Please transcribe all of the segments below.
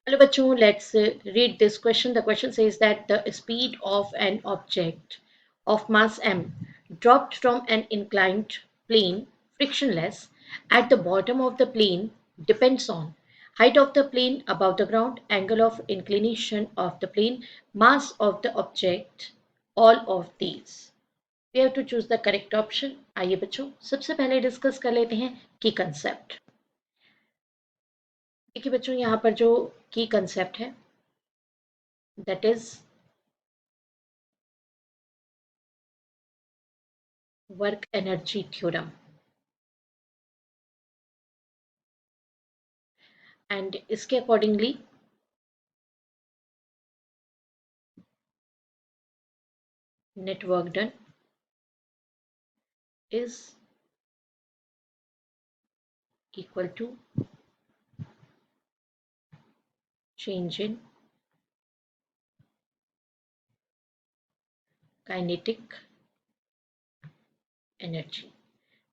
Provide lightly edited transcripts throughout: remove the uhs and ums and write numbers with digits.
Hello bachcho, let's read this question. The question says that the speed of an object of mass m dropped from an inclined plane frictionless at the bottom of the plane depends on height of the plane above the ground, angle of inclination of the plane, mass of the object, all of these. We have to choose the correct option. आइए बच्चों सबसे पहले discuss कर लेते हैं की concept. देखिए बच्चों यहाँ पर जो की कंसेप्ट है that is work energy theorem and इसके accordingly net work done is equal to change in kinetic energy.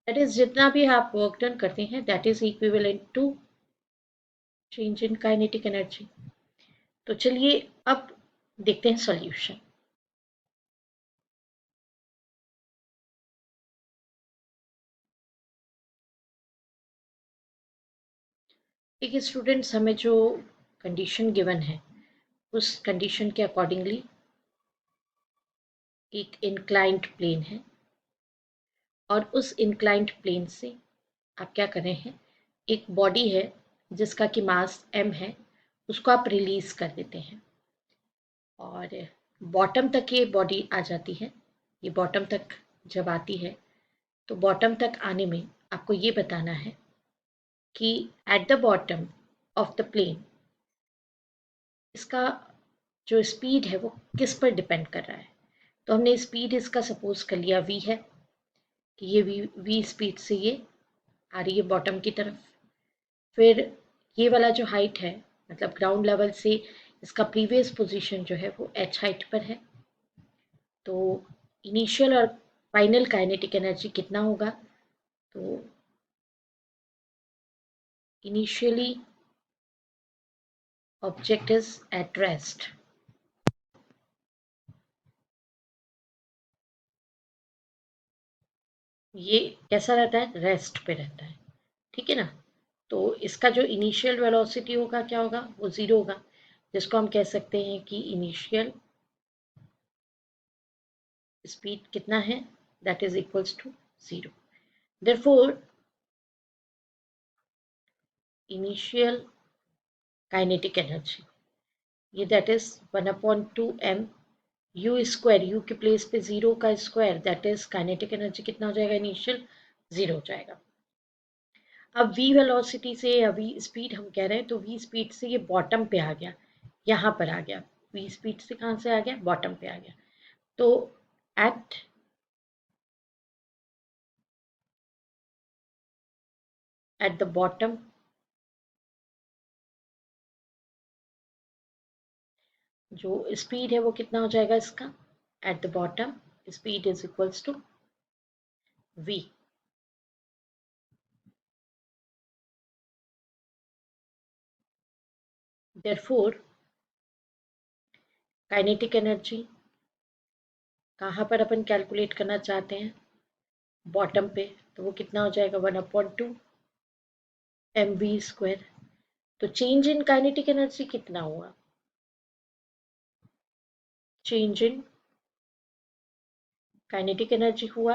That is जितना भी आप वर्क डन करते हैं that is equivalent to change in kinetic energy. तो चलिए अब देखते हैं सॉल्यूशन। एक स्टूडेंट्स हमें जो कंडीशन गिवन है उस कंडीशन के अकॉर्डिंगली एक इंक्लाइंड प्लेन है और उस इंक्लाइंड प्लेन से आप क्या कर रहे हैं, एक बॉडी है जिसका कि मास m है, उसको आप रिलीज कर देते हैं और बॉटम तक ये बॉडी आ जाती है। ये बॉटम तक जब आती है तो बॉटम तक आने में आपको ये बताना है कि at the bottom of the plane इसका जो स्पीड है वो किस पर डिपेंड कर रहा है। तो हमने स्पीड इसका सपोज कर लिया v है कि ये v स्पीड से ये आ रही है बॉटम की तरफ। फिर ये वाला जो हाइट है मतलब ग्राउंड लेवल से इसका प्रीवियस पोजीशन जो है वो h हाइट पर है। तो इनिशियल और फाइनल काइनेटिक एनर्जी कितना होगा, तो initially object is at rest. ये कैसा रहता है, रेस्ट पे रहता है, ठीक है ना। तो इसका जो इनिशियल वेलोसिटी होगा क्या होगा, वो ज़ीरो होगा, जिसको हम कह सकते हैं कि इनिशियल स्पीड कितना है, that is equals to zero. Therefore initial kinetic energy ये that is 1/2m u square, u के प्लेस पे ज़ीरो का square, that is kinetic energy कितना हो जाएगा, इनिशियल ज़ीरो हो जाएगा। अब v वेलोसिटी से अभी स्पीड हम कह रहे हैं तो v स्पीड से ये बॉटम पे आ गया, यहाँ पर आ गया। v स्पीड से कहाँ से आ गया, बॉटम पे आ गया। तो एट द बॉटम जो स्पीड है वो कितना हो जाएगा इसका, at the bottom speed is equals to v। Therefore kinetic energy कहाँ पर अपन कैलकुलेट करना चाहते हैं, बॉटम पे, तो वो कितना हो जाएगा 1/2mv²। तो चेंज इन काइनेटिक एनर्जी कितना हुआ, चेंज इन काइनेटिक एनर्जी हुआ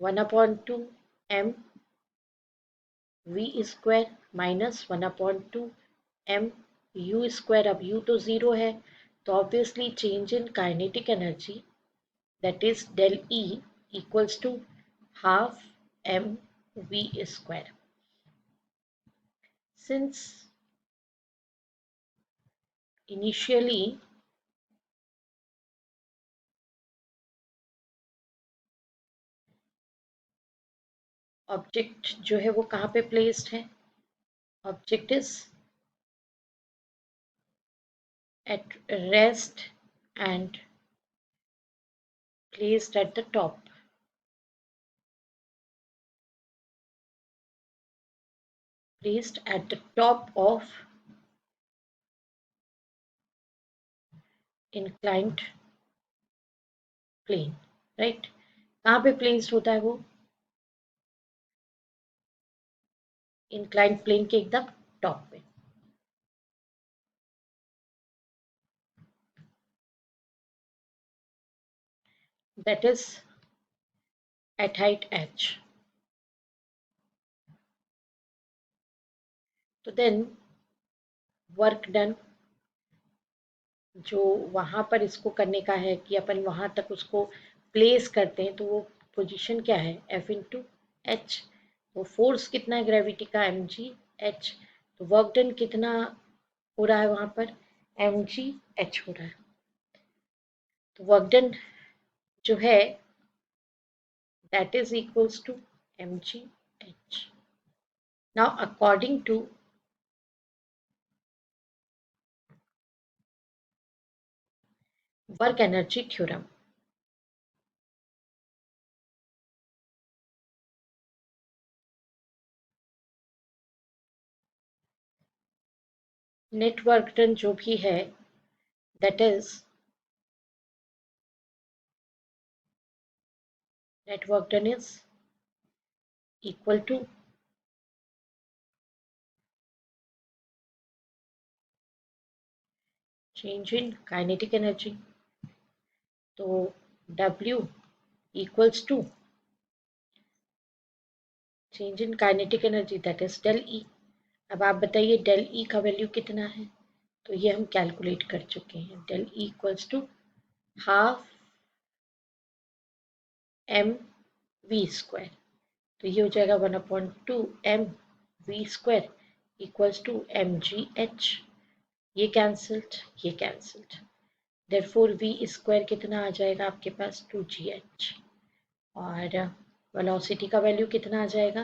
1/2m v² minus 1/2m u²। अब u तो ज़ीरो है तो obviously change in kinetic energy that is del E equals to half m v²। Since initially object जो है वो कहाँ पे प्लेस्ड है, object is at rest and placed at the top, placed at the top of inclined plane, right. कहाँ पे placed होता है वो? इंक्लाइंड प्लेन के एकदम टॉप पे। That is at height h। तो देन वर्क डन जो वहां पर इसको करने का है कि अपन वहां तक उसको प्लेस करते हैं, तो वो पोजीशन क्या है? F into H. तो फोर्स कितना है ग्रेविटी का? mg h। तो वर्क डन कितना हो रहा है वहां पर? mg h हो रहा है। तो वर्क डन जो है that is equals to mgh. Now according to work energy theorem, net work done जो भी है that is net work done is equal to change in kinetic energy. तो W equals to change in kinetic energy that is del E. अब आप बताइए del E का value कितना है? तो ये हम कैलकुलेट कर चुके हैं। del E equals to half mv square. तो ये हो जाएगा 1/2 mv square equals to mgh। ये कैंसल्ड, ये कैंसल्ड। देयरफॉर v स्क्वायर कितना आ जाएगा आपके पास? 2gh। और वेलोसिटी का वैल्यू कितना आ जाएगा?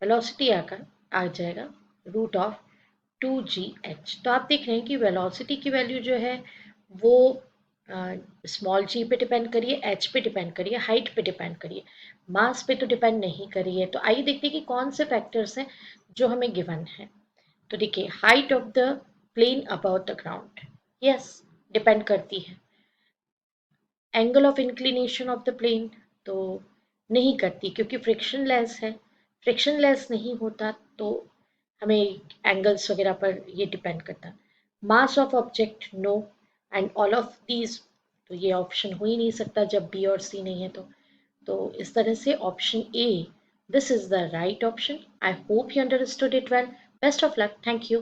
वेलोसिटी आकर आ जाएगा रूट ऑफ 2gh। तो आप देख रहे हैं कि वेलोसिटी की वैल्यू जो है वो स्मॉल जी पे डिपेंड करिए, एच पे डिपेंड करिए, हाइट पे डिपेंड करिए, मास पे तो डिपेंड नहीं करिए। तो आइए देखते हैं कि कौन से फैक्टर्स हैं जो हमें गिवन है। तो देखिए height of the plane about the ground, yes depend करती है। Angle of inclination of the plane तो नहीं करती क्योंकि फ्रिक्शन लेस है। फ्रिक्शन लेस नहीं होता तो हमें एंगल्स वगैरह पर ये डिपेंड करता। Mass of object no, and all of these तो ये ऑप्शन हो ही नहीं सकता जब बी और सी नहीं है तो इस तरह से option A this is the right option. I hope you understood it well. Best of luck. Thank you.